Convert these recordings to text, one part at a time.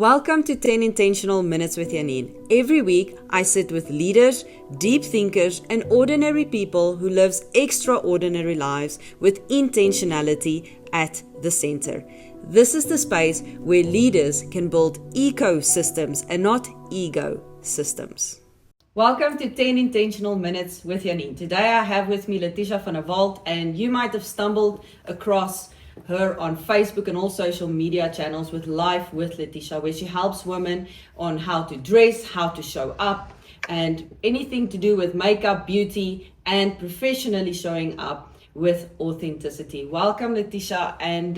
Welcome to 10 Intentional Minutes with Janine. Every week, I sit with leaders, deep thinkers, and ordinary people who live extraordinary lives with intentionality at the center. This is the space where leaders can build ecosystems and not ego systems. Welcome to 10 Intentional Minutes with Janine. Today I have with me Letitia van der Walt, and you might have stumbled across her on Facebook and all social media channels with Life with Letitia, where she helps women on how to dress, how to show up, and anything to do with makeup, beauty, and professionally showing up with authenticity. Welcome, Letitia. And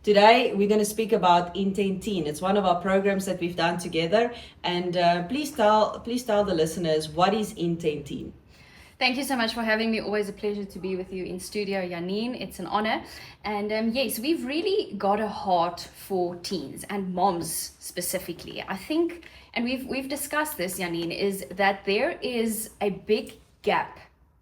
today we're going to speak about Intent Teen. It's one of our programs that we've done together. And please tell the listeners, what is Intent Teen? Thank you so much for having me. Always a pleasure to be with you in studio, Janine. It's an honor. And yes, we've really got a heart for teens and moms specifically. I think, and we've discussed this, Janine, is that there is a big gap.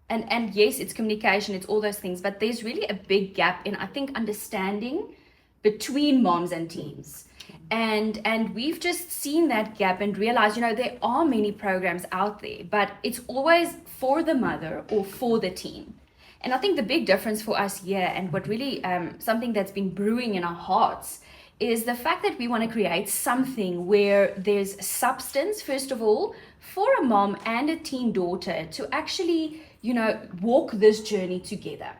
And yes, it's communication, it's all those things, but there's really a big gap in, I think, understanding between moms and teens. And we've just seen that gap and realized, there are many programs out there, but it's always for the mother or for the teen. And I think the big difference for us here, and what really something that's been brewing in our hearts, is the fact that we want to create something where there's substance, first of all, for a mom and a teen daughter to actually, walk this journey together.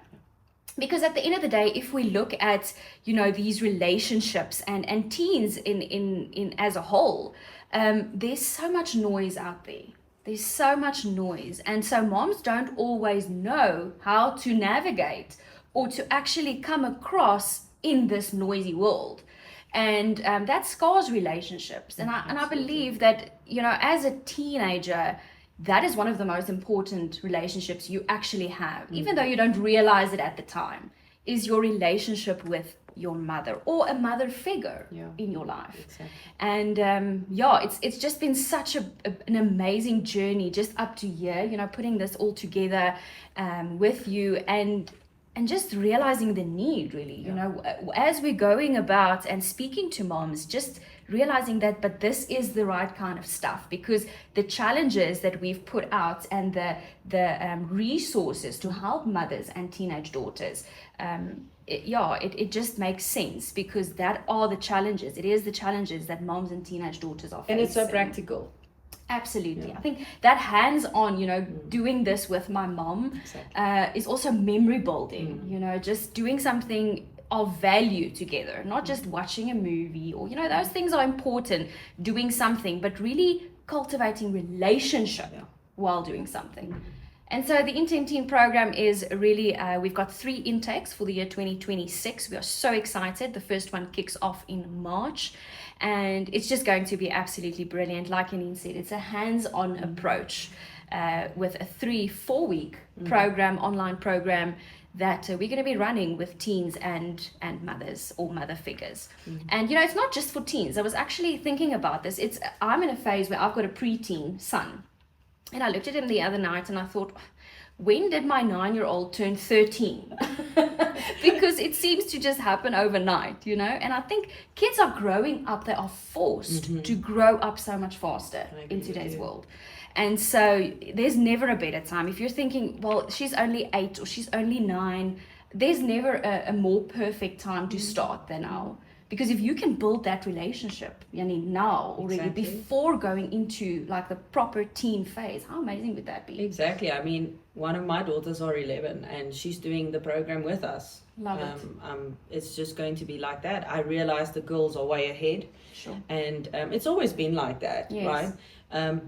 Because at the end of the day, if we look at, these relationships and teens in as a whole, there's so much noise out there. There's so much noise. And so moms don't always know how to navigate or to actually come across in this noisy world. And that scars relationships. And I believe that, as a teenager, that is one of the most important relationships you actually have, even though you don't realize it at the time, is your relationship with your mother or a mother figure in your life. Exactly. And it's just been such an amazing journey just up to here, putting this all together with you and just realizing the need, really, as we're going about and speaking to moms, just realizing that, but this is the right kind of stuff, because the challenges that we've put out and the resources to help mothers and teenage daughters, it just makes sense, because that are the challenges. It is the challenges that moms and teenage daughters are facing. And it's so practical. Absolutely. I think that hands-on, doing this with my mom is also memory building, just doing something of value together, not just watching a movie or, those things are important, doing something, but really cultivating relationship while doing something. And so the Intent Teen program is really, we've got 3 intakes for the year 2026. We are so excited. The first one kicks off in March, and it's just going to be absolutely brilliant. Like Janine said, it's a hands-on approach with a 3-4 week program, online program, that we're going to be running with teens and mothers or mother figures. And it's not just for teens. I was actually thinking about this. I'm in a phase where I've got a preteen son, and I looked at him the other night and I thought, when did my 9-year-old turn 13? Because it seems to just happen overnight, and I think kids are growing up. They are forced to grow up so much faster in today's world. And so there's never a better time. If you're thinking, well, she's only 8 or she's only 9, there's never a more perfect time to start than now. Because if you can build that relationship, now already, before going into like the proper teen phase, how amazing would that be? Exactly. I mean, one of my daughters are 11 and she's doing the program with us. Love it. It's just going to be like that. I realize the girls are way ahead. Sure. And it's always been like that, yes. Right?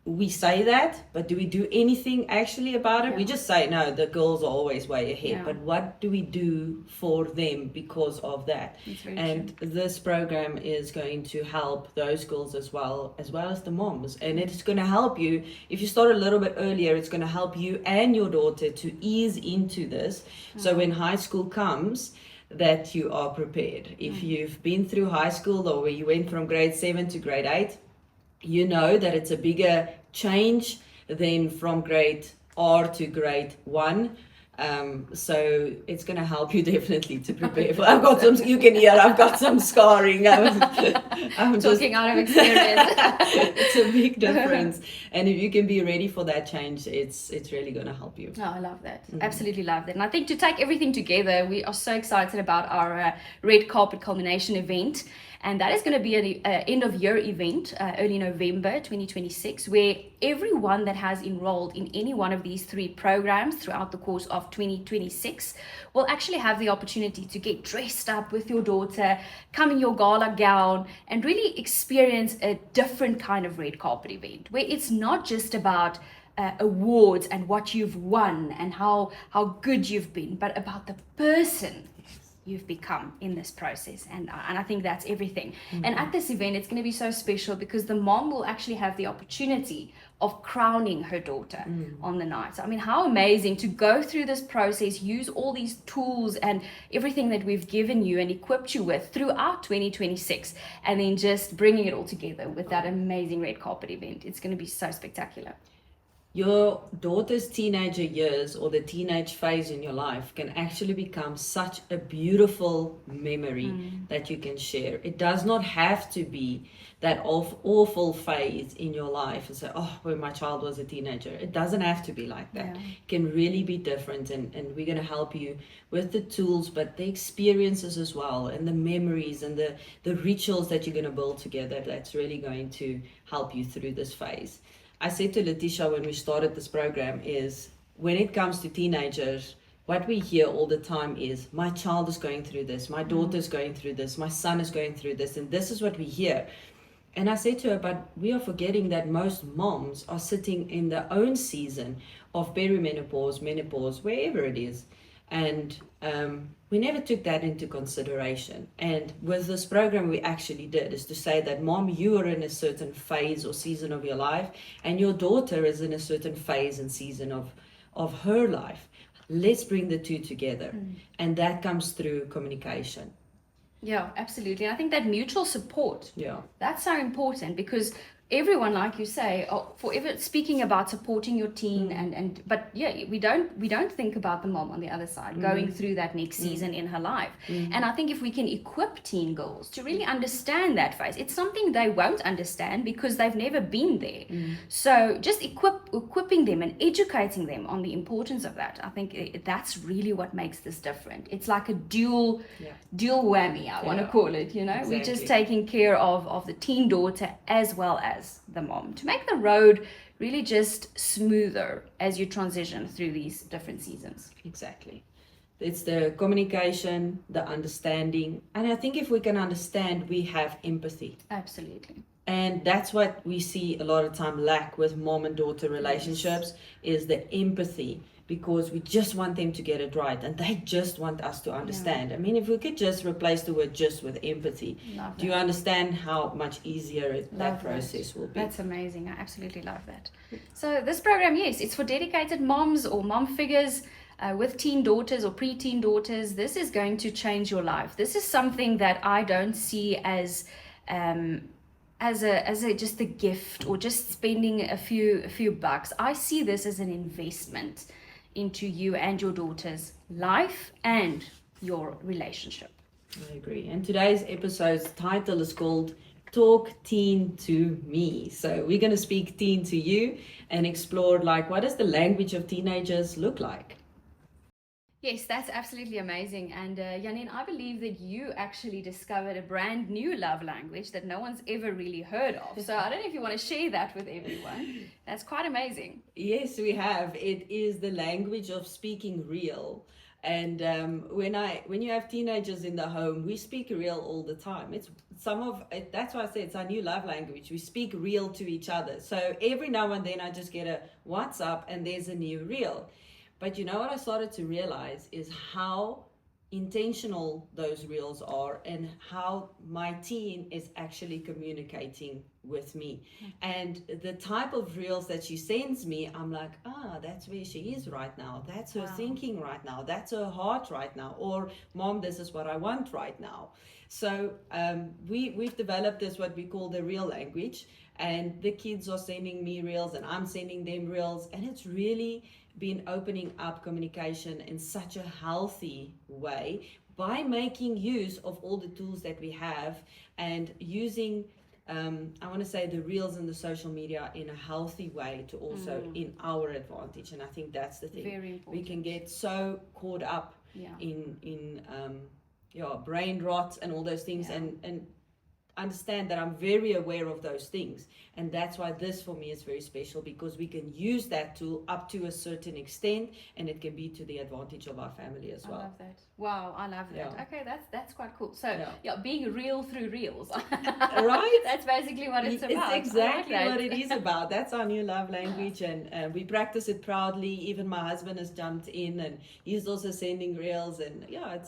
We say that, but do we do anything actually about it? Yeah. We just say, no, the girls are always way ahead. Yeah. But what do we do for them because of that? And this program is going to help those girls as well as the moms. And it's going to help you, if you start a little bit earlier, it's going to help you and your daughter to ease into this. So when high school comes, that you are prepared. If you've been through high school, or where you went from grade 7 to grade 8, you know that it's a bigger change than from grade R to grade 1 So it's going to help you definitely to prepare for. I've got some. You can hear. I've got some scarring. I'm Talking out of experience. It's a big difference, and if you can be ready for that change, it's really going to help you. Oh, I love that. Absolutely love that. And I think to take everything together, we are so excited about our red carpet culmination event. And that is going to be an end of year event, early November 2026, where everyone that has enrolled in any one of these 3 programs throughout the course of 2026 will actually have the opportunity to get dressed up with your daughter, come in your gala gown, and really experience a different kind of red carpet event, where it's not just about awards and what you've won and how good you've been, but about the person you've become in this process. And I think that's everything. And at this event, it's going to be so special because the mom will actually have the opportunity of crowning her daughter on the night. So, I mean, how amazing to go through this process, use all these tools and everything that we've given you and equipped you with throughout 2026, and then just bringing it all together with that amazing red carpet event. It's going to be so spectacular. Your daughter's teenager years or the teenage phase in your life can actually become such a beautiful memory that you can share. It does not have to be that awful phase in your life and say, oh, when my child was a teenager. It doesn't have to be like that. It can really be different, and we're going to help you with the tools, but the experiences as well, and the memories and the rituals that you're going to build together. That's really going to help you through this phase. I said to Letitia when we started this program is, when it comes to teenagers, what we hear all the time is, my child is going through this, my daughter's going through this, my son is going through this, and this is what we hear. And I said to her, but we are forgetting that most moms are sitting in their own season of perimenopause, menopause, wherever it is. And we never took that into consideration. And with this program, we actually did, is to say that, Mom, you are in a certain phase or season of your life, and your daughter is in a certain phase and season of her life. Let's bring the two together. And that comes through communication. Yeah, absolutely. And I think that mutual support, that's so important, because everyone, like you say, forever speaking about supporting your teen, but we don't think about the mom on the other side going through that next season in her life. And I think if we can equip teen girls to really understand that phase, it's something they won't understand because they've never been there. So just equipping them and educating them on the importance of that, I think that's really what makes this different. It's like a dual whammy, I want to call it, Exactly. We're just taking care of the teen daughter as well as the mom, to make the road really just smoother as you transition through these different seasons. Exactly. It's the communication, the understanding. And I think if we can understand, we have empathy. Absolutely. And that's what we see a lot of time lack with mom and daughter relationships, is the empathy, because we just want them to get it right and they just want us to understand. I mean, if we could just replace the word just with empathy, do you understand how much easier that process will be? That's amazing. I absolutely love that. So this program, yes, it's for dedicated moms or mom figures with teen daughters or preteen daughters. This is going to change your life. This is something that I don't see as just a gift or just spending a few bucks. I see this as an investment into you and your daughter's life and your relationship. I agree. And today's episode's title is called Talk Teen to Me. So we're going to speak teen to you and explore, what does the language of teenagers look like? Yes, that's absolutely amazing. And Janine, I believe that you actually discovered a brand new love language that no one's ever really heard of. So I don't know if you want to share that with everyone. That's quite amazing. Yes, we have. It is the language of speaking real. And when you have teenagers in the home, we speak real all the time. That's why I say it's our new love language. We speak real to each other. So every now and then I just get a WhatsApp and there's a new reel. But you know what I started to realize is how intentional those reels are and how my teen is actually communicating with me. And the type of reels that she sends me, I'm like, that's where she is right now. That's her thinking right now. That's her heart right now. Or, Mom, this is what I want right now. So we've developed this, what we call the reel language. And the kids are sending me reels and I'm sending them reels. And it's really been opening up communication in such a healthy way by making use of all the tools that we have and using I want to say the reels and the social media in a healthy way to also in our advantage. And I think that's the thing. Very important. We can get so caught up in brain rot and all those things, and understand that I'm very aware of those things, and that's why this for me is very special, because we can use that tool up to a certain extent, and it can be to the advantage of our family as well. I love that. Wow, I love that. Yeah. Okay, that's quite cool. So being real through reels. Right? That's basically what it's about. It's exactly what it is about. That's our new love language, and we practice it proudly. Even my husband has jumped in, and he's also sending reels, and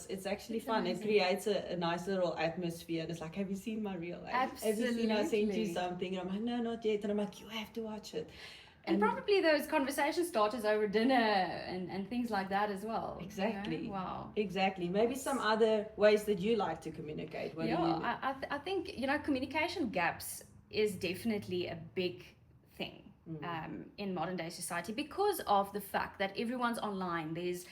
it's actually fun. Amazing. It creates a nice little atmosphere, and it's like, have you seen my reel? Absolutely. Have you seen I sent you something? And I'm like, no, not yet. And I'm like, you have to watch it. And probably those conversation starters over dinner and things like that as well. Exactly. You know? Wow. Exactly. Maybe some other ways that you like to communicate. I think, communication gaps is definitely a big thing in modern day society, because of the fact that everyone's online. There's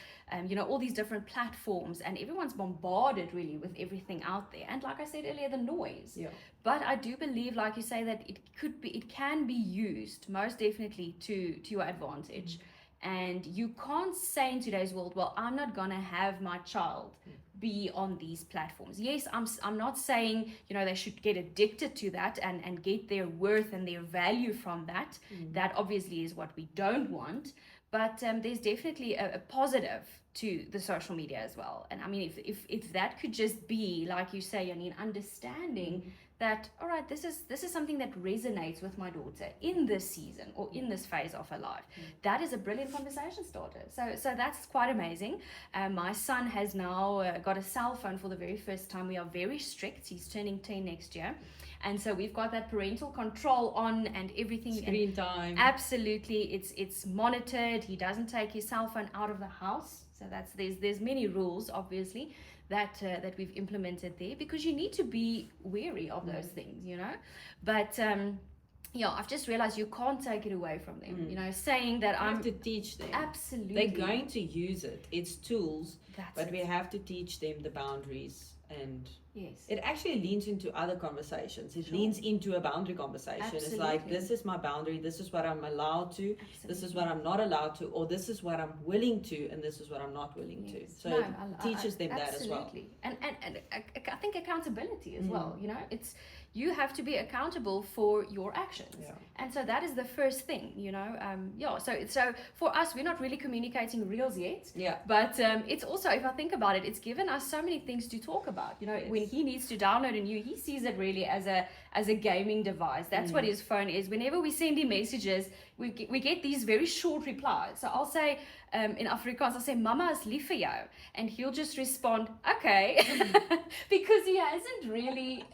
all these different platforms, and everyone's bombarded really with everything out there, and like I said earlier, the noise. But I do believe, like you say, that it can be used most definitely to your advantage. And you can't say in today's world, well, I'm not gonna have my child be on these platforms. Yes, I'm not saying they should get addicted to that and get their worth and their value from that. That obviously is what we don't want. But there's definitely a positive to the social media as well. And I mean, if that could just be, like you say, understanding that, all right, this is something that resonates with my daughter in this season or in this phase of her life. That is a brilliant conversation starter. So that's quite amazing. My son has now got a cell phone for the very first time. We are very strict. He's turning 10 next year. And so we've got that parental control on and everything. Screen time. Absolutely. It's monitored. He doesn't take his cell phone out of the house. So there's many rules, obviously, that we've implemented there, because you need to be wary of those things, But I've just realized you can't take it away from them. Saying that I have to teach them. Absolutely. They're going to use it. It's tools, but we have to teach them the boundaries. And it actually leans into other conversations. It leans into a boundary conversation. Absolutely. It's like, this is my boundary, this is what I'm allowed to, this is what I'm not allowed to, or this is what I'm willing to, and this is what I'm not willing to. So it teaches them that as well. Absolutely. And I think accountability as well. It's you have to be accountable for your actions. And so that is the first thing, So for us, we're not really communicating reels yet. But it's also, if I think about it, it's given us so many things to talk about. When he needs to download a new, he sees it really as a gaming device. That's what his phone is. Whenever we send him messages, we get these very short replies. So I'll say, in Afrikaans, I'll say, "Mama is lief vir jou," and he'll just respond, "Okay," because he hasn't really,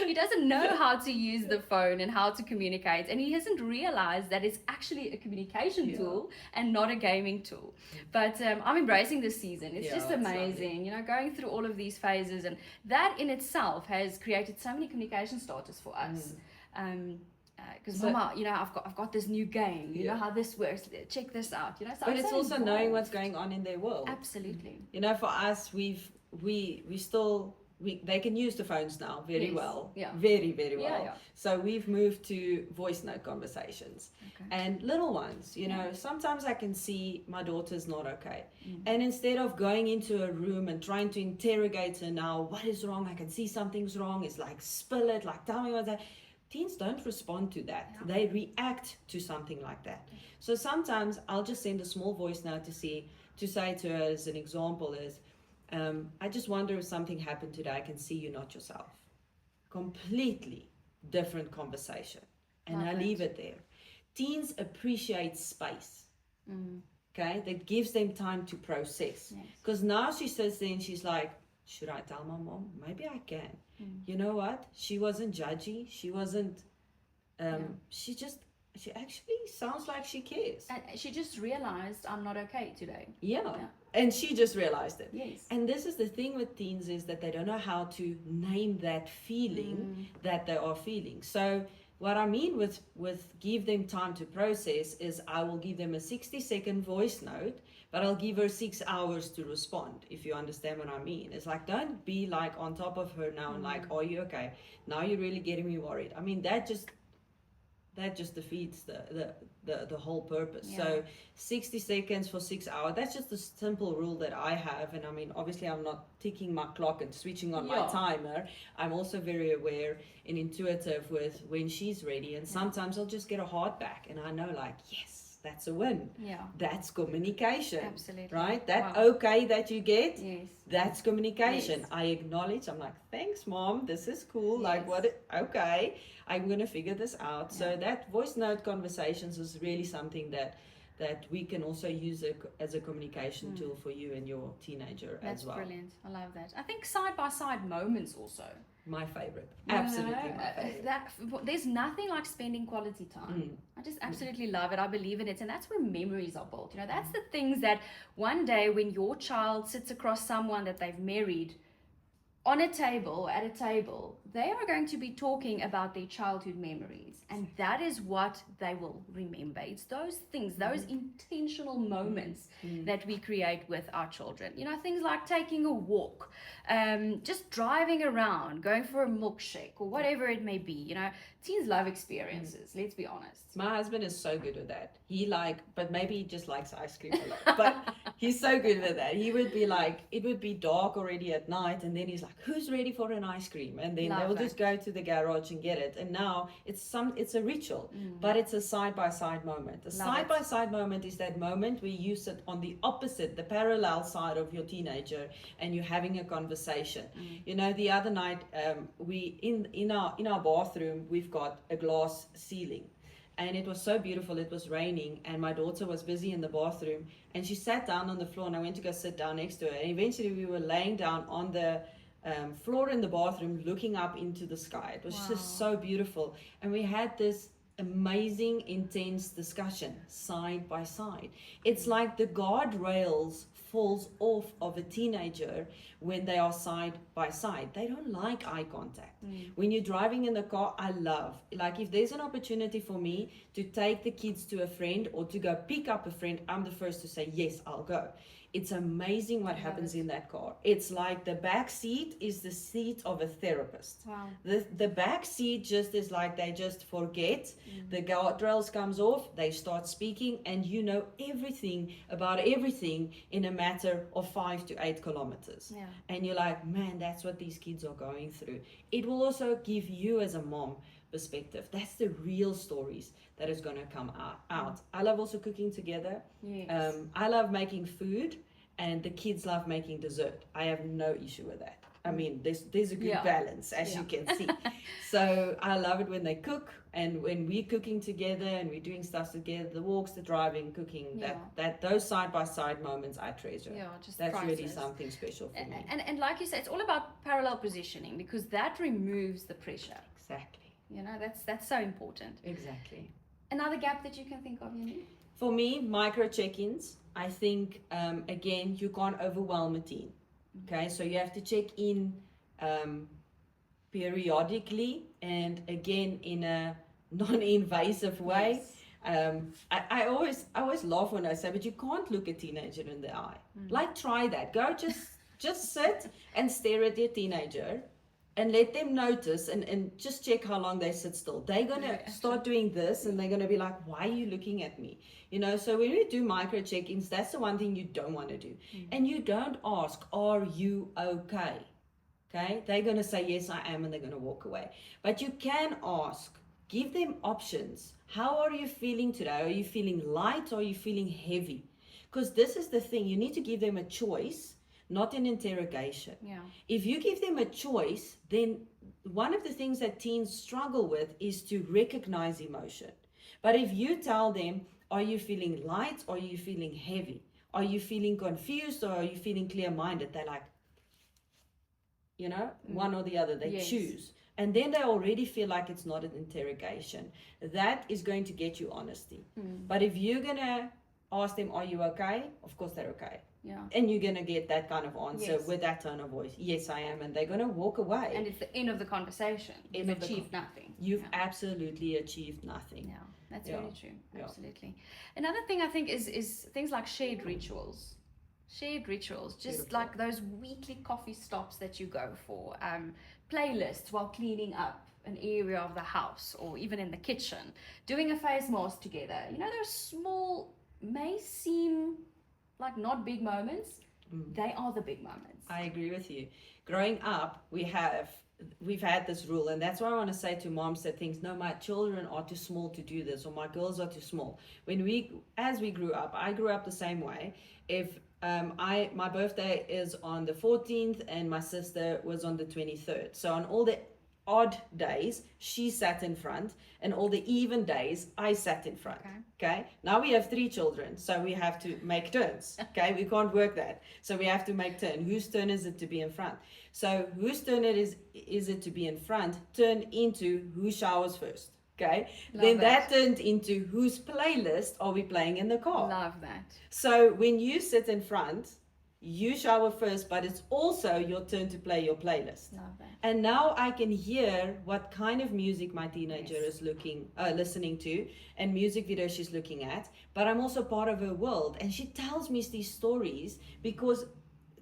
he doesn't know how to use the phone and how to communicate, and he hasn't realized that it's actually a communication tool and not a gaming tool. But I'm embracing this season. It's just amazing, going through all of these phases, and that in itself has created so many communication starters for us. Because Mama, I've got this new game. You know how this works. Check this out. So but it's also knowing what's going on in their world. Absolutely. For us, we still they can use the phones now very well. Very, very well. So we've moved to voice note conversations. And little ones, sometimes I can see my daughter's not okay. And instead of going into a room and trying to interrogate her now, what is wrong? I can see something's wrong. It's like, spill it, like, tell me what's that. Teens don't respond to that. They react to something like that. So sometimes I'll just send a small voice note to say to her, as an example, is, I just wonder if something happened today. I can see you're not yourself. Completely different conversation. And I leave it there. Teens appreciate space. Okay? That gives them time to process. Because now she sits there and she's like, should I tell my mom? Maybe I can. You know what? She wasn't judgy. She wasn't, she actually sounds like she cares. And she just realized I'm not okay today. And she just realized it. Yes. And this is the thing with teens, is that they don't know how to name that feeling that they are feeling. So what I mean with give them time to process is I will give them a 60-second voice note, but I'll give her 6 hours to respond, if you understand what I mean. It's like, don't be like on top of her now and like, are you okay? Now you're really getting me worried. I mean, that just defeats the whole purpose. So 60 seconds for 6 hours, that's just a simple rule that I have. And I mean, obviously I'm not ticking my clock and switching on my timer. I'm also very aware and intuitive with when she's ready, and sometimes I'll just get a heart back and I know like, yes, that's a win. That's communication. Absolutely. Right? That okay that you get, that's communication. Yes. I acknowledge, I'm like, thanks mom, this is cool. Like okay, I'm gonna figure this out. So that voice note conversations is really something that we can also use as a communication tool for you and your teenager as well. That's brilliant. I love that. I think side-by-side moments also. My favorite. Absolutely my favorite. There's nothing like spending quality time. I just absolutely love it. I believe in it. And that's where memories are built. You know, that's the things that one day when your child sits across someone that they've married on a table, at a table, they are going to be talking about their childhood memories. And that is what they will remember. It's those things, those intentional moments that we create with our children. You know, things like taking a walk, just driving around, going for a milkshake or whatever it may be. You know, teens love experiences, let's be honest. My husband is so good with that. But maybe he just likes ice cream a lot. But he's so good with that. He would be like, it would be dark already at night, and then he's like, who's ready for an ice cream? And then they'll just go to the garage and get it. And now it's a ritual, but it's a side-by-side moment. A side-by-side moment is that moment where you sit on the opposite, the parallel side of your teenager, and you're having a conversation. You know, the other night, we in our bathroom, we've got a glass ceiling. And it was so beautiful. It was raining, and my daughter was busy in the bathroom, and she sat down on the floor, and I went to go sit down next to her. And eventually we were laying down on the floor in the bathroom looking up into the sky. It was just so beautiful. And we had this amazing, intense discussion side by side. It's like the guardrails falls off of a teenager when they are side by side. They don't like eye contact. When you're driving in the car, I love, like if there's an opportunity for me to take the kids to a friend or to go pick up a friend, I'm the first to say, yes, I'll go. It's amazing what happens in that car. It's like the back seat is the seat of a therapist. Wow. The back seat just is like they just forget. The guardrails comes off, they start speaking, and you know everything about everything in a matter of 5 to 8 kilometers. Yeah. And you're like, man, that's what these kids are going through. It will also give you as a mom perspective. That's the real stories that is going to come out. I love also cooking together. Yes. I love making food, and the kids love making dessert. I have no issue with that. I mean, there's a good balance, as you can see. So I love it when they cook, and when we're cooking together and we're doing stuff together, the walks, the driving, cooking, that those side by side moments I treasure. Yeah, just that's priceless. really something special for me. And like you said, it's all about parallel positioning, because that removes the pressure. Exactly. You know, that's so important. Exactly. Another gap that you can think of, Janine? For me, micro check-ins. I think, again, you can't overwhelm a teen. Okay, so you have to check in periodically, and again, in a non-invasive way. Yes. I always laugh when I say, but you can't look a teenager in the eye. Like, try that. Go just sit and stare at your teenager and let them notice, and just check how long they sit still. They're going to start doing this, and they're going to be like, why are you looking at me? You know, so when we do micro check-ins, that's the one thing you don't want to do. And you don't ask, are you okay? Okay, they're going to say, yes, I am, and they're going to walk away. But you can ask, give them options. How are you feeling today? Are you feeling light, or are you feeling heavy? Because this is the thing, you need to give them a choice, not an interrogation. Yeah. If you give them a choice, then one of the things that teens struggle with is to recognize emotion. But if you tell them, are you feeling light, or are you feeling heavy? Are you feeling confused, or are you feeling clear-minded? They're like, you know, one or the other. They choose. And then they already feel like it's not an interrogation. That is going to get you honesty. But if you're going to ask them, are you okay? Of course they're okay. Yeah. And you're going to get that kind of answer Yes. with that tone of voice. Yes, I am. And they're going to walk away. And it's the end of the conversation. You've achieved nothing. You've absolutely achieved nothing. Yeah, that's very true. Yeah. Absolutely. Another thing I think is things like shared rituals. Shared rituals, just Beautiful. like those weekly coffee stops that you go for, playlists while cleaning up an area of the house or even in the kitchen, doing a face mask together. You know, those small, may seem like not big moments, they are the big moments. I agree with you. Growing up, we've had this rule, and that's why I want to say to moms that thinks, no, my children are too small to do this, or my girls are too small. As we grew up, I grew up the same way. If my birthday is on the 14th and my sister was on the 23rd, so on all the odd days she sat in front, and all the even days I sat in front. Okay, now we have 3 children, so we have to make turns. Okay, we can't work that, so we have to make turn. Whose turn is it to be in front? So whose turn is it to be in front turned into who showers first. Okay, then that turned into whose playlist are we playing in the car. Love that. So when you sit in front, you shower first, but it's also your turn to play your playlist. Love that. And now I can hear what kind of music my teenager is listening to, and music videos she's looking at. But I'm also part of her world, and she tells me these stories because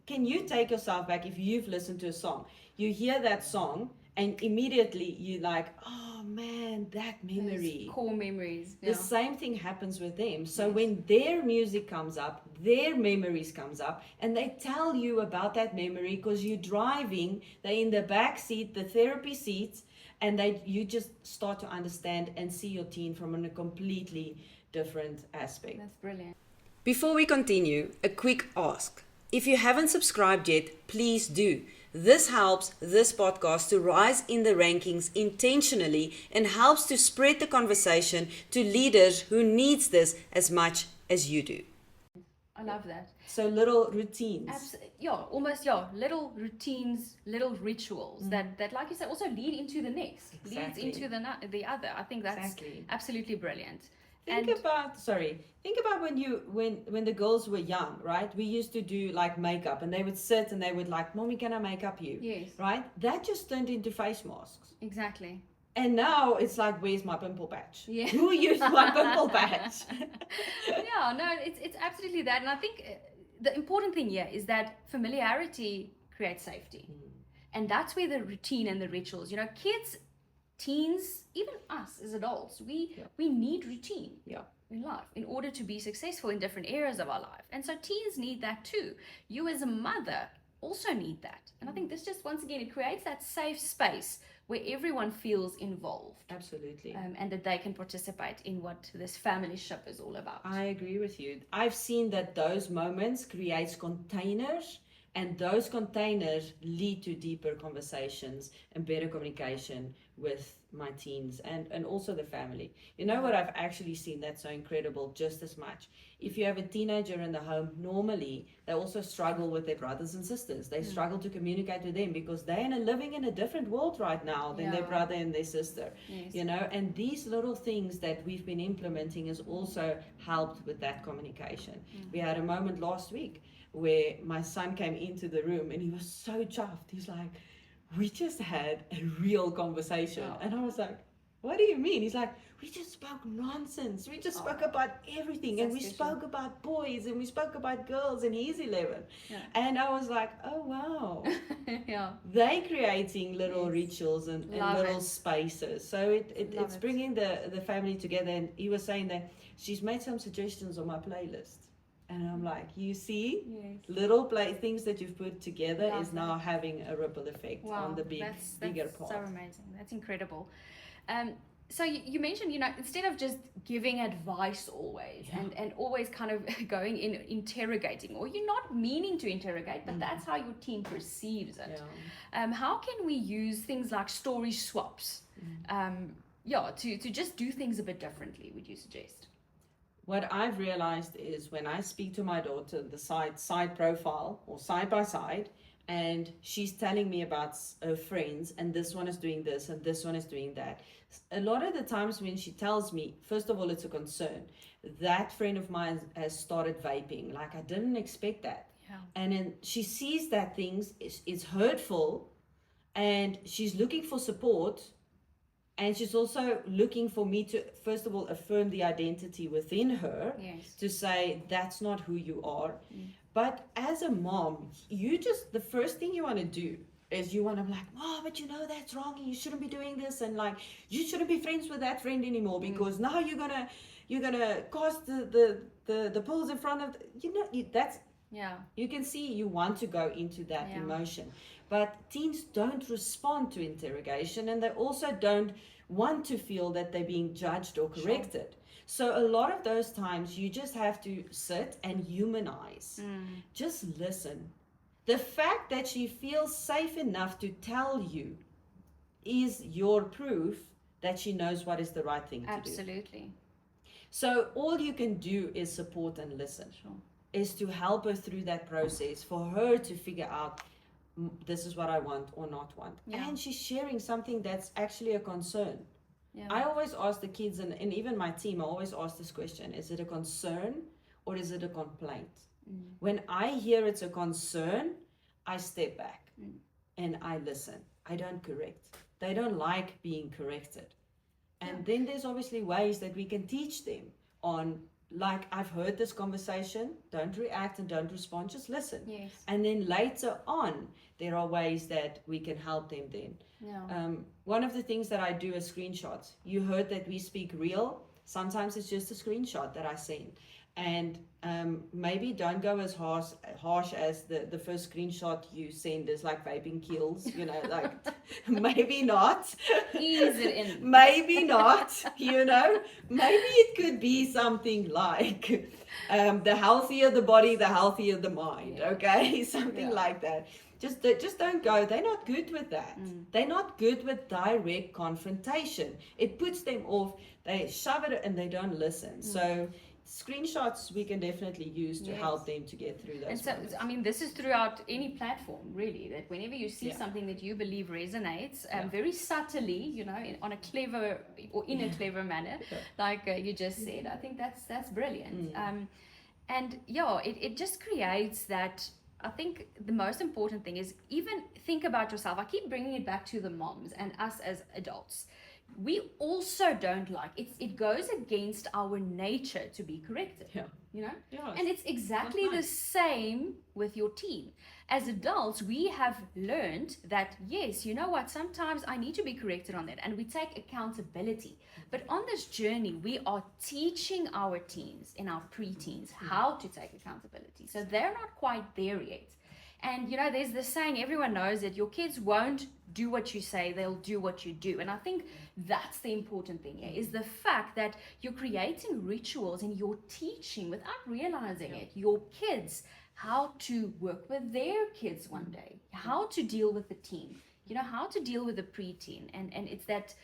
can you take yourself back if you've listened to a song? You hear that song, and immediately you're like, oh man, that memory. Those core memories. The same thing happens with them. So when their music comes up, their memories comes up, and they tell you about that memory because you're driving, they're in the back seat, the therapy seats, and you just start to understand and see your teen from a completely different aspect. That's brilliant. Before we continue, a quick ask. If you haven't subscribed yet, please do. This helps this podcast to rise in the rankings intentionally and helps to spread the conversation to leaders who needs this as much as you do. I love that. So little routines. Little routines, little rituals that, like you said, also lead into the next, leads into the other. I think that's absolutely brilliant. Think about when the girls were young, right? We used to do like makeup, and they would sit and they would like, Mommy, can I make up you? Yes. Right? That just turned into face masks. Exactly. And now it's like, where's my pimple patch? Yeah. Who used my pimple patch? It's absolutely that. And I think the important thing here is that familiarity creates safety. And that's where the routine and the rituals, kids, teens, even us as adults, we need routine in life in order to be successful in different areas of our life. And so teens need that too. You as a mother also need that. And I think this just, once again, it creates that safe space where everyone feels involved. Absolutely. And that they can participate in what this family ship is all about. I agree with you. I've seen that those moments creates containers, and those containers lead to deeper conversations and better communication with my teens and also the family. You know what I've actually seen that's so incredible just as much? If you have a teenager in the home, normally they also struggle with their brothers and sisters. They struggle to communicate with them because they're living in a different world right now than their brother and their sister. Yes. And these little things that we've been implementing has also helped with that communication. We had a moment last week where my son came into the room and he was so chuffed. He's like, we just had a real conversation. And I was like, what do you mean? He's like, we just spoke nonsense. We just spoke about everything. And we spoke about boys and we spoke about girls, and he's 11. And I was like, oh, wow. They creating little rituals and little spaces. So it's bringing the family together. And he was saying that she's made some suggestions on my playlist. And I'm like, you see, little things that you've put together is now having a ripple effect on the bigger part. That's so amazing. That's incredible. So you mentioned, instead of just giving advice always and always kind of going in interrogating, or you're not meaning to interrogate, but that's how your team perceives it. How can we use things like story swaps to just do things a bit differently, would you suggest? What I've realized is when I speak to my daughter, the side profile or side by side, and she's telling me about her friends, and this one is doing this and this one is doing that. A lot of the times when she tells me, first of all, it's a concern. That friend of mine has started vaping. Like, I didn't expect that. Yeah. And then she sees that things is hurtful, and she's looking for support, and she's also looking for me to, first of all, affirm the identity within her. Yes. To say that's not who you are. But as a mom, you just, the first thing you want to do is you want to be like, oh, but you know that's wrong, and you shouldn't be doing this, and like you shouldn't be friends with that friend anymore, because now you're gonna cast the pills in front of that's. Yeah. You can see you want to go into that emotion. But teens don't respond to interrogation, and they also don't want to feel that they're being judged or corrected. Sure. So a lot of those times you just have to sit and humanize. Just listen. The fact that she feels safe enough to tell you is your proof that she knows what is the right thing to do. Absolutely. So all you can do is support and listen. Sure. Is to help her through that process, for her to figure out this is what I want or not want. Yeah. And she's sharing something that's actually a concern. Yeah. I always ask the kids, and even my team, I always ask this question: is it a concern or is it a complaint? When I hear it's a concern, I step back and I listen. I don't correct. They don't like being corrected. And then there's obviously ways that we can teach them on, like, I've heard this conversation, don't react and don't respond, just listen. Yes. And then later on, there are ways that we can help them then. Yeah. One of the things that I do is screenshots. You heard that we speak real. Sometimes it's just a screenshot that I send. And maybe don't go as harsh as the first screenshot you send is like vaping kills, like maybe not. Ease it in. Maybe not, maybe it could be something like the healthier the body, the healthier the mind. Okay, something like that. Just don't go. They're not good with that. They're not good with direct confrontation. It puts them off. They shove it and they don't listen. So screenshots we can definitely use to help them to get through those. And so, moments. I mean, this is throughout any platform, really, that whenever you see something that you believe resonates, very subtly, on a clever or in a clever manner, like you just said, I think that's brilliant. And it just creates that. I think the most important thing is even think about yourself. I keep bringing it back to the moms and us as adults. We also don't like it. It goes against our nature to be corrected. And it's exactly the same with your teen. As adults, we have learned that yes, you know what, sometimes I need to be corrected on that, and we take accountability. But on this journey, we are teaching our teens and our preteens how to take accountability. So they're not quite there yet. And there's this saying, everyone knows that your kids won't do what you say, they'll do what you do. And I think that's the important thing here, is the fact that you're creating rituals and you're teaching, without realizing it, your kids how to work with their kids one day, how to deal with the teen, how to deal with the preteen. And it's that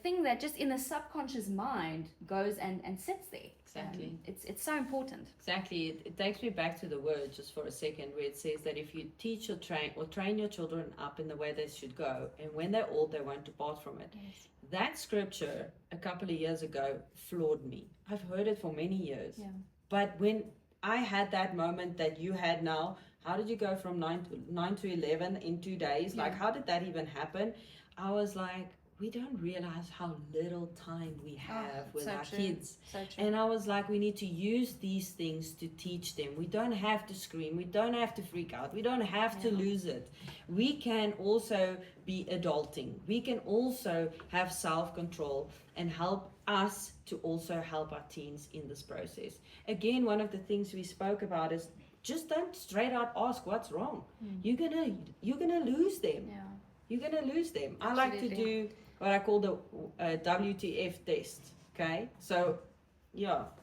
thing that just in the subconscious mind goes and sits there. Exactly. It's so important. Exactly. It takes me back to the word just for a second, where it says that if you teach or train your children up in the way they should go, and when they're old, they won't depart from it. Yes. That scripture a couple of years ago floored me. I've heard it for many years. Yeah. But when I had that moment that you had now, how did you go from 9 to 11 in 2 days? Yeah. Like, how did that even happen? I was like, we don't realize how little time we have with our kids. So true. And I was like, we need to use these things to teach them. We don't have to scream. We don't have to freak out. We don't have to lose it. We can also be adulting. We can also have self-control and help us to also help our teens in this process. Again, one of the things we spoke about is just don't straight out ask what's wrong. You're gonna lose them. Yeah. You're gonna lose them. Absolutely. I like to do what I call the WTF test. Okay, so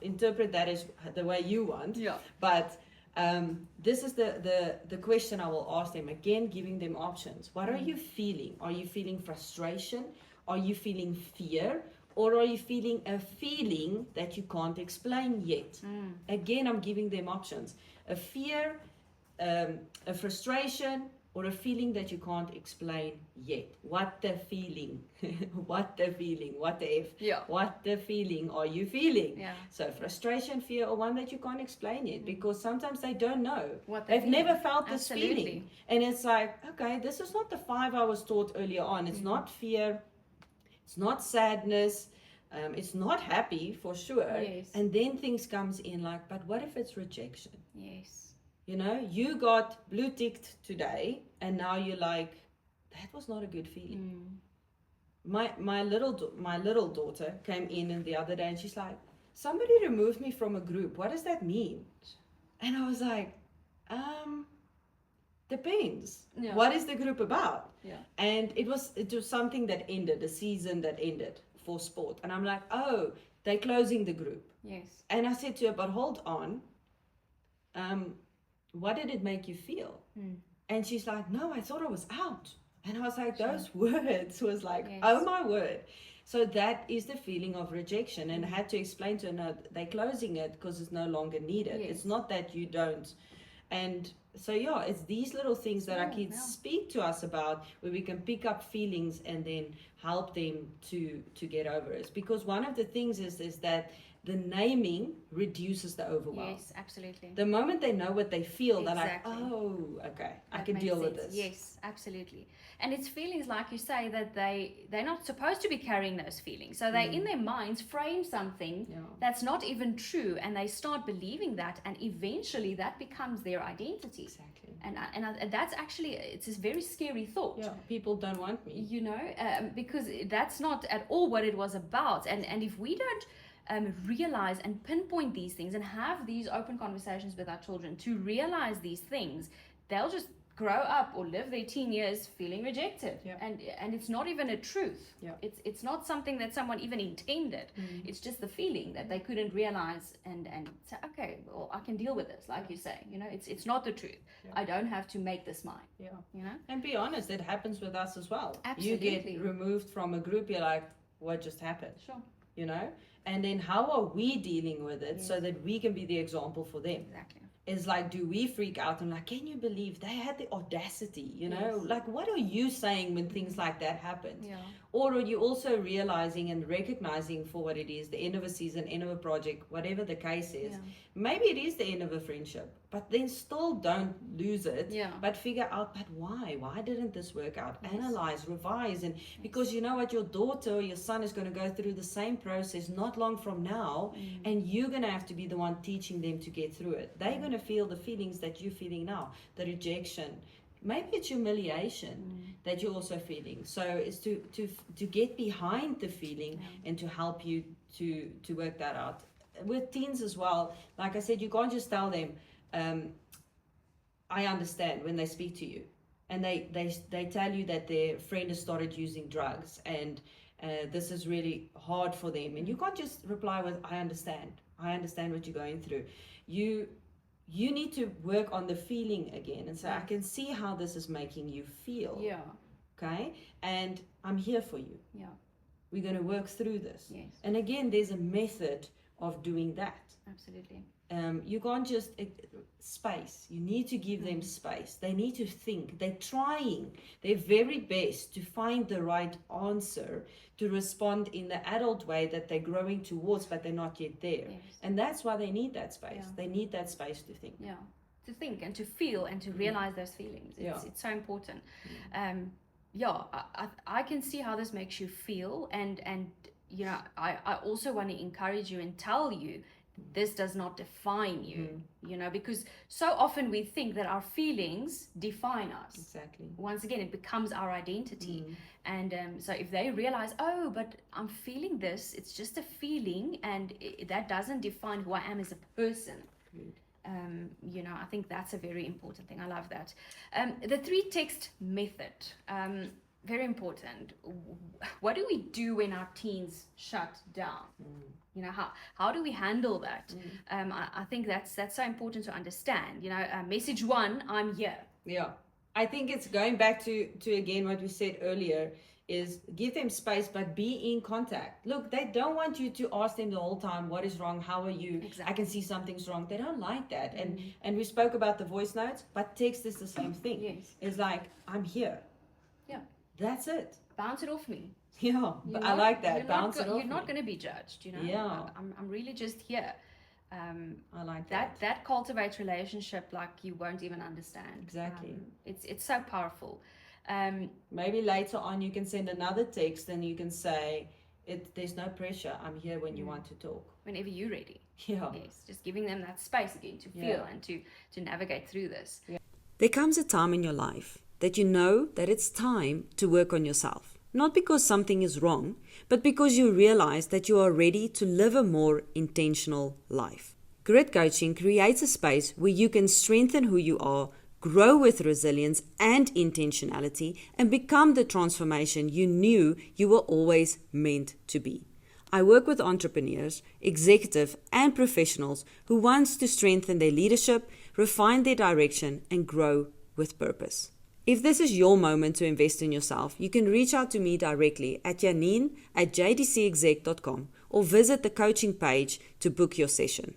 interpret that as the way you want. Yeah. But this is the question I will ask them, again, giving them options. What are you feeling? Are you feeling frustration? Are you feeling fear? Or are you feeling a feeling that you can't explain yet? Again, I'm giving them options. A fear, a frustration, or a feeling that you can't explain yet. What the feeling? What the feeling? What the F? Yeah. What the feeling are you feeling? Yeah. So frustration, fear, or one that you can't explain yet, because sometimes they don't know. What They've feeling. never felt this Absolutely. feeling. And it's like, okay, this is not the 5 I was taught earlier on. It's not fear. It's not sadness. It's not happy for sure. Yes. And then things comes in like, but what if it's rejection? Yes. You know, you got blue ticked today, and now you're like, that was not a good feeling. My little daughter came in the other day, and she's like, somebody removed me from a group. What does that mean? And I was like, depends. Yeah. What is the group about? Yeah. And it was something that ended, a season that ended for sport. And I'm like, oh, they're closing the group. Yes. And I said to her, but hold on. What did it make you feel? And she's like, no, I thought I was out. And I was like, those words was like, Yes. oh my word. So that is the feeling of rejection. And I had to explain to her, no, they're closing it because it's no longer needed. Yes. It's not that you don't. And so, yeah, it's these little things that our kids speak to us about, where we can pick up feelings and then help them to get over it. Because one of the things is that the naming reduces the overwhelm. Yes, absolutely. The moment they know what they feel, Exactly. they're like, oh, okay, I That can makes deal with sense. this. Yes, absolutely. And it's feelings, like you say, that they're not supposed to be carrying those feelings. So they, in their minds, frame something that's not even true, and they start believing that, and eventually that becomes their identity. Exactly. And that's actually, it's a very scary thought. Yeah, people don't want me. You know, because that's not at all what it was about. And if we don't realize and pinpoint these things and have these open conversations with our children to realize these things, they'll just grow up or live their teen years feeling rejected. And it's not even a truth. It's not something that someone even intended. It's just the feeling that they couldn't realize and say, okay, well, I can deal with this, like you say. You know, it's not the truth. I don't have to make this mine. You know, and be honest, it happens with us as well. Absolutely. You get removed from a group, you're like, what just happened? Sure. You know, and then how are we dealing with it so that we can be the example for them? Exactly. Is like, do we freak out and like, can you believe they had the audacity? You know, like, what are you saying when things like that happen? Or are you also realizing and recognizing for what it is, the end of a season, end of a project, whatever the case is? Maybe it is the end of a friendship, but then still don't lose it. But figure out, but why? Why didn't this work out? Analyze, revise, and because you know what, your daughter or your son is going to go through the same process not long from now, and you're going to have to be the one teaching them to get through it. They're going to feel the feelings that you're feeling now, the rejection. Maybe it's humiliation that you're also feeling. So it's to get behind the feeling and to help you to work that out. With teens as well, like I said, you can't just tell them, I understand, when they speak to you. And they tell you that their friend has started using drugs and this is really hard for them. And you can't just reply with, I understand what you're going through. You need to work on the feeling again and say, I can see how this is making you feel. Okay? And I'm here for you. We're going to work through this. And again, there's a method of doing that. Absolutely. You can't just space. You need to give them space. They need to think. They're trying their very best to find the right answer to respond in the adult way that they're growing towards, but they're not yet there. And that's why they need that space. They need that space to think. To think and to feel and to realize those feelings. It's so important. I can see how this makes you feel, and you know, I also want to encourage you and tell you, this does not define you, you know, because so often we think that our feelings define us. Exactly. Once again, it becomes our identity. And so if they realize, oh, but I'm feeling this, it's just a feeling, and that doesn't define who I am as a person. You know, I think that's a very important thing. I love that. The 3-text method. Very important. What do we do when our teens shut down? You know, how do we handle that? I think that's so important to understand. You know, message 1, I'm here. I think it's going back to again what we said earlier, is give them space, but be in contact. Look, they don't want you to ask them the whole time, what is wrong, how are you, Exactly. I can see something's wrong. They don't like that. And we spoke about the voice notes, but text is the same thing. Yes. It's like, I'm here, Yeah. that's it. Bounce it off me. Yeah, but I like that. You're Bounce it off You're not me. going to be judged, you know. Yeah. I'm really just here. I like that. That cultivates relationship like you won't even understand. Exactly. It's so powerful. Maybe later on you can send another text and you can say, there's no pressure. I'm here when you want to talk. Whenever you're ready. Yeah. Yes, just giving them that space again to feel and to navigate through this. Yeah. There comes a time in your life that you know that it's time to work on yourself. Not because something is wrong, but because you realize that you are ready to live a more intentional life. Grit Coaching creates a space where you can strengthen who you are, grow with resilience and intentionality, and become the transformation you knew you were always meant to be. I work with entrepreneurs, executive and professionals who want to strengthen their leadership, refine their direction, and grow with purpose. If this is your moment to invest in yourself, you can reach out to me directly at janine@jdcexec.com or visit the coaching page to book your session.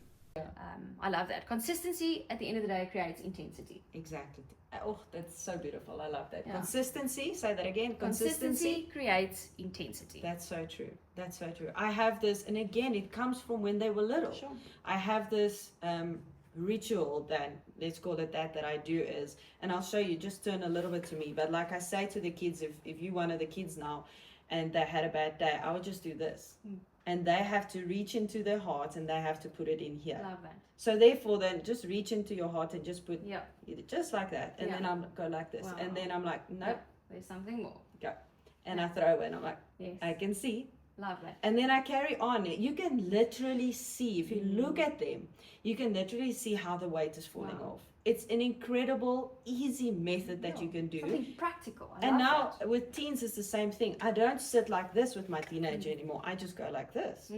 I love that. Consistency at the end of the day creates intensity. Exactly. Oh, that's so beautiful. I love that. Yeah. Consistency. Say that again. Consistency creates intensity. That's so true. That's so true. I have this, and again, it comes from when they were little. Sure. I have this ritual that, let's call it that I do is, and I'll show you, just turn a little bit to me. But like I say to the kids, if you're one of the kids now and they had a bad day, I would just do this. And they have to reach into their heart and they have to put it in here. Love that. So therefore, then just reach into your heart and just put just like that. And Yeah. then I'm go like this. Wow. And then I'm like, nope, Yeah, there's something more. go. And I throw it and I'm like, Yes. I can see. Love that. And then I carry on. You can literally see, if you look at them, you can literally see how the weight is falling off. It's an incredible, easy method that you can do. Something practical. I And love now that. with teens, it's the same thing. I don't sit like this with my teenager anymore. I just go like this.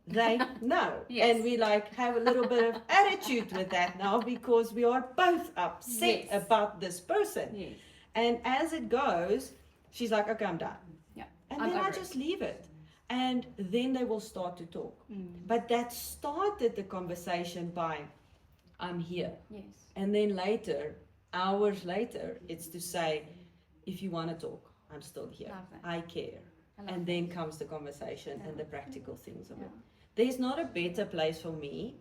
They know. Yes. And we like have a little bit of attitude with that now because we are both upset Yes. about this person. Yes. And as it goes, she's like, okay, I'm done. Yeah. And I'm then I over just leave it. And then they will start to talk. But that started the conversation by, I'm here. Yes. And then later, hours later, it's to say, if you want to talk, I'm still here. Love that. I care. And then comes the conversation and the practical things of it. Yeah. There's not a better place for me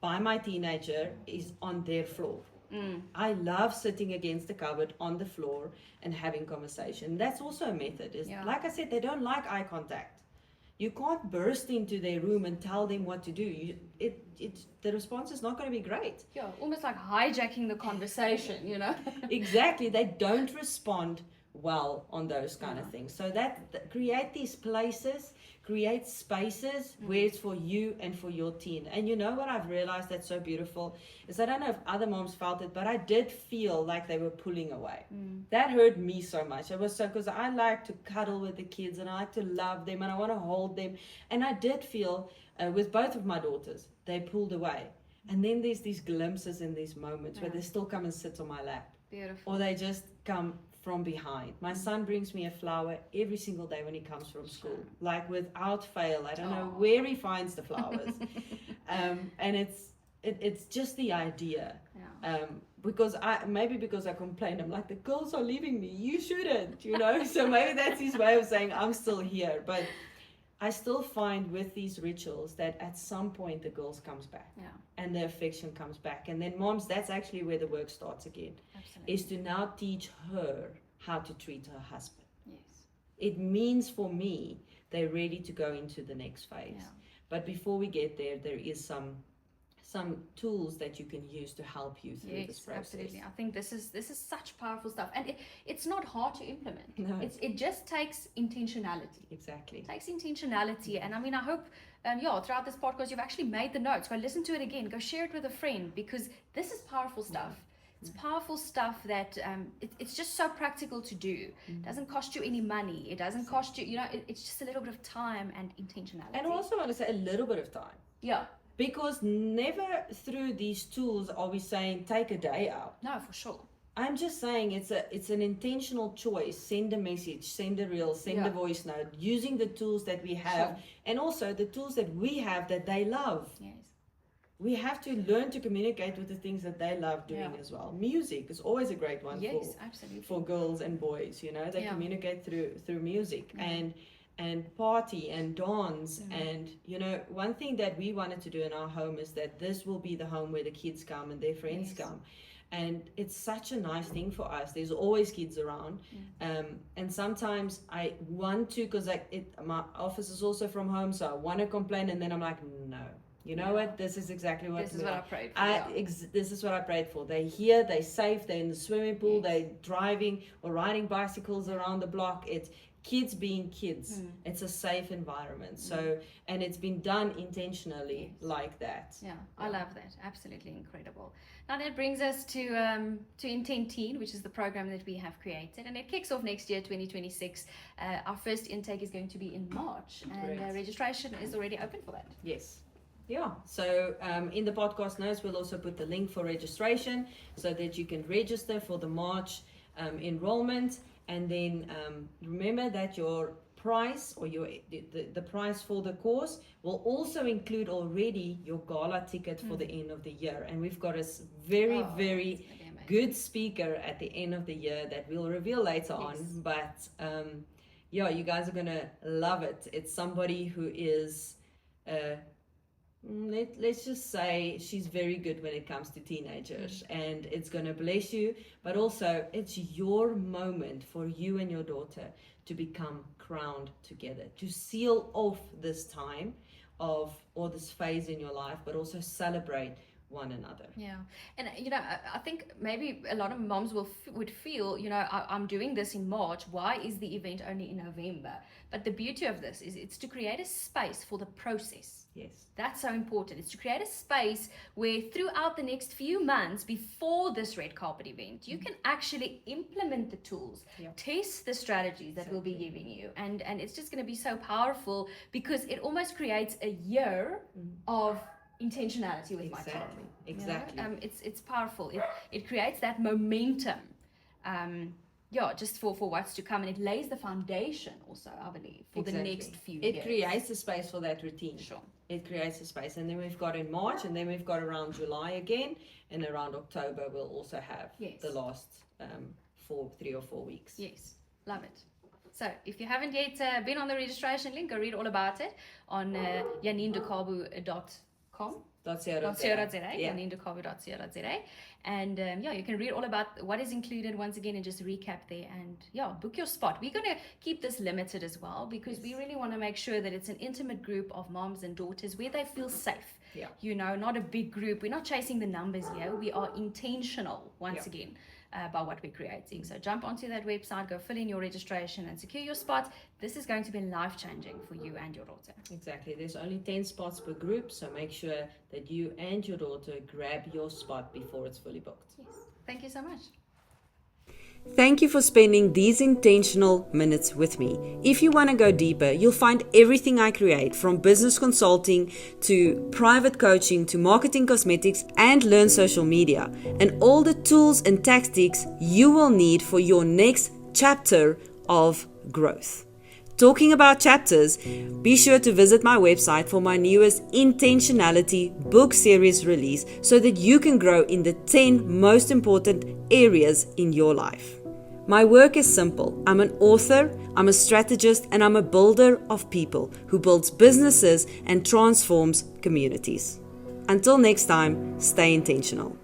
by my teenager is on their floor. I love sitting against the cupboard on the floor and having conversation. That's also a method. Like I said, they don't like eye contact. You can't burst into their room and tell them what to do. The response is not going to be great. Yeah, almost like hijacking the conversation, you know? Exactly. They don't respond well on those kind of things. So that create these places, create spaces where it's for you and for your teen. And you know what I've realized that's so beautiful is I don't know if other moms felt it, but I did feel like they were pulling away. That hurt me so much. It was so, because I like to cuddle with the kids and I like to love them and I want to hold them. And I did feel with both of my daughters, they pulled away. And then there's these glimpses in these moments where they still come and sit on my lap. Beautiful. Or they just come from behind. My son brings me a flower every single day when he comes from school, like without fail. I don't know where he finds the flowers. And it's just the idea. Because I complain, I'm like, the girls are leaving me, you shouldn't, you know. So maybe that's his way of saying I'm still here. But I still find with these rituals that at some point the girls comes back and the affection comes back. And then moms, that's actually where the work starts again. Absolutely. Is to now teach her how to treat her husband. Yes. It means for me, they're ready to go into the next phase. Yeah. But before we get there, there is some tools that you can use to help you through this process. Absolutely. I think this is such powerful stuff, and it's not hard to implement. No. It just takes intentionality. Exactly. It takes intentionality, and I mean, I hope throughout this podcast you've actually made the notes. Go listen to it again. Go share it with a friend, because this is powerful stuff. It's powerful stuff that it's just so practical to do. It doesn't cost you any money. It doesn't cost you, it's just a little bit of time and intentionality. And also I want to say a little bit of time. Yeah. Because never through these tools are we saying take a day out. No, for sure. I'm just saying it's an intentional choice. Send a message, send a reel, send a voice note, using the tools that we have, and also the tools that we have that they love. Yes. We have to learn to communicate with the things that they love doing as well. Music is always a great one for girls and boys. You know, they communicate through music and party and dance. And you know, one thing that we wanted to do in our home is that this will be the home where the kids come and their friends come. And it's such a nice thing for us. There's always kids around. And sometimes I want to, because my office is also from home, so I want to complain, and then I'm like, no. You know what? This is exactly what this is what I prayed for. This is what I prayed for. They're here, they're safe, they're in the swimming pool, they're driving or riding bicycles around the block. It's kids being kids. It's a safe environment. So, and it's been done intentionally like that. Yeah, I love that. Absolutely incredible. Now that brings us to Intent Teen, which is the program that we have created, and it kicks off next year, 2026. Our first intake is going to be in March, and registration is already open for that. Yes. Yeah, so in the podcast notes, we'll also put the link for registration so that you can register for the March enrollment. And then remember that your price or the price for the course will also include already your gala ticket for the end of the year. And we've got a very good speaker at the end of the year that we'll reveal later on. But you guys are going to love it. It's somebody who is... let's just say she's very good when it comes to teenagers, and it's going to bless you, but also it's your moment for you and your daughter to become crowned together, to seal off this time or this phase in your life, but also celebrate one another. Yeah. And you know, I think maybe a lot of moms would feel, you know, I'm doing this in March, why is the event only in November? But the beauty of this is it's to create a space for the process. Yes. That's so important. It's to create a space where throughout the next few months before this red carpet event, you can actually implement the tools, test the strategies that we'll be giving you. And it's just going to be so powerful because it almost creates a year of intentionality with my child. Exactly. You know? It's powerful. It creates that momentum. Just for what's to come, and it lays the foundation also, I believe, for the next few years. It creates a space for that routine. Sure. It creates a space, and then we've got in March, and then we've got around July again, and around October we'll also have the last 3 or 4 weeks. Yes, love it. So if you haven't yet been on the registration link, go read all about it on janindekabu.com. .co.za. And you can read all about what is included once again and just recap there, and book your spot. We're going to keep this limited as well because we really want to make sure that it's an intimate group of moms and daughters where they feel safe. You know, not a big group. We're not chasing the numbers here. We are intentional once again by what we're creating. So jump onto that website, go fill in your registration and secure your spot. This is going to be life-changing for you and your daughter. Exactly. There's only 10 spots per group, so make sure that you and your daughter grab your spot before it's fully booked. Yes. Thank you so much. Thank you for spending these intentional minutes with me. If you want to go deeper, you'll find everything I create, from business consulting to private coaching to marketing cosmetics and learn social media, and all the tools and tactics you will need for your next chapter of growth. Talking about chapters, be sure to visit my website for my newest Intentionality book series release so that you can grow in the 10 most important areas in your life. My work is simple. I'm an author, I'm a strategist, and I'm a builder of people who builds businesses and transforms communities. Until next time, stay intentional.